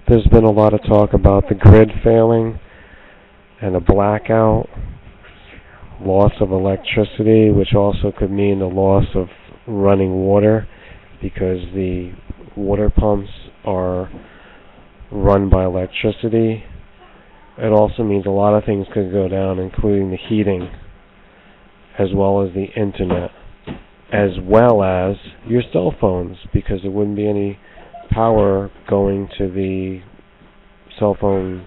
there's been a lot of talk about the grid failing and a blackout, loss of electricity, which also could mean the loss of running water because the water pumps are run by electricity. It also means a lot of things could go down, including the heating, as well as the internet, as well as your cell phones, because there wouldn't be any power going to the cell phone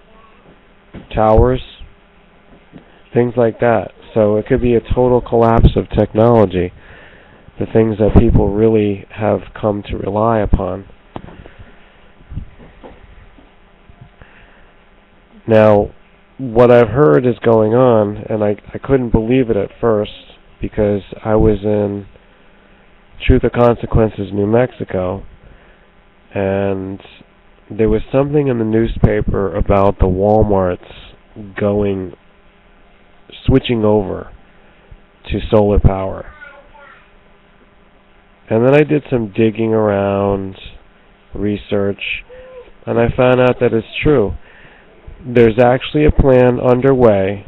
towers, things like that. So it could be a total collapse of technology, the things that people really have come to rely upon. Now, what I've heard is going on, and I couldn't believe it at first, because I was in Truth or Consequences, New Mexico, and there was something in the newspaper about the Walmarts switching over to solar power. And then I did some digging around, research, and I found out that it's true. There's actually a plan underway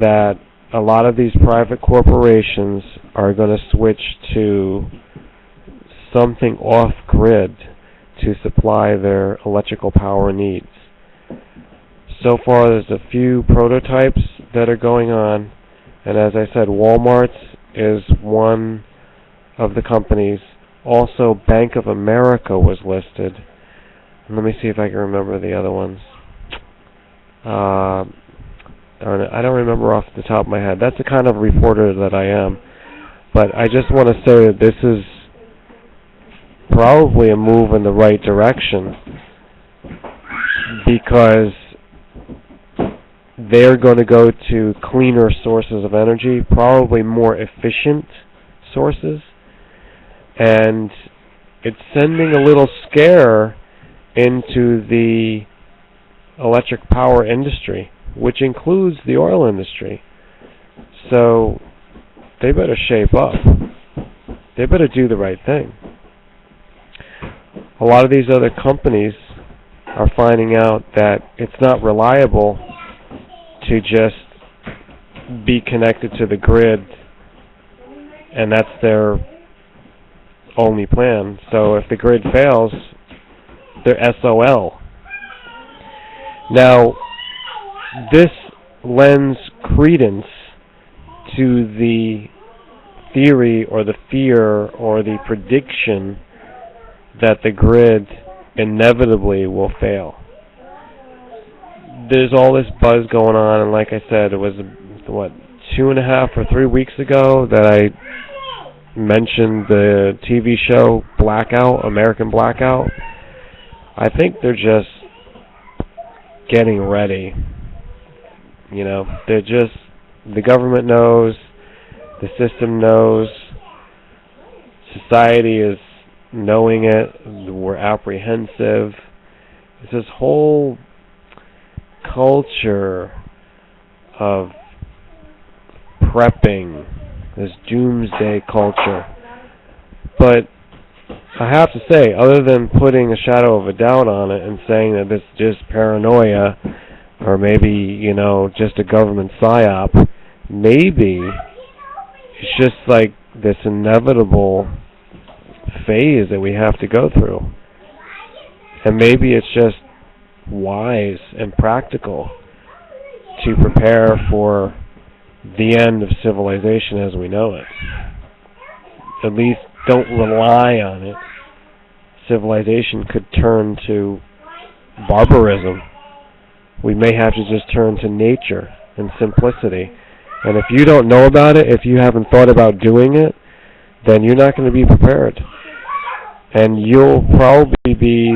that a lot of these private corporations are going to switch to something off-grid to supply their electrical power needs. So far, there's a few prototypes that are going on, and as I said, Walmart is one of the companies. Also, Bank of America was listed. Let me see if I can remember the other ones. I don't remember off the top of my head. That's the kind of reporter that I am. But I just want to say that this is probably a move in the right direction, because they're going to go to cleaner sources of energy, probably more efficient sources, and it's sending a little scare into the electric power industry, which includes the oil industry. So they better shape up. They better do the right thing. A lot of these other companies are finding out that it's not reliable to just be connected to the grid, and that's their only plan. So if the grid fails, they're SOL. Now, this lends credence to the theory or the fear or the prediction that the grid inevitably will fail. There's all this buzz going on, and like I said, it was, 2.5 or 3 weeks ago that I mentioned the TV show Blackout, American Blackout. I think they're just getting ready. You know, the government knows, the system knows, society is knowing it, we're apprehensive. It's this whole culture of prepping, this doomsday culture. But I have to say, other than putting a shadow of a doubt on it and saying that this is just paranoia, or maybe, just a government psyop, maybe it's just like this inevitable phase that we have to go through. And maybe it's just wise and practical to prepare for the end of civilization as we know it. At least don't rely on it. Civilization could turn to barbarism. We may have to just turn to nature and simplicity. And if you don't know about it, if you haven't thought about doing it, then you're not going to be prepared. And you'll probably be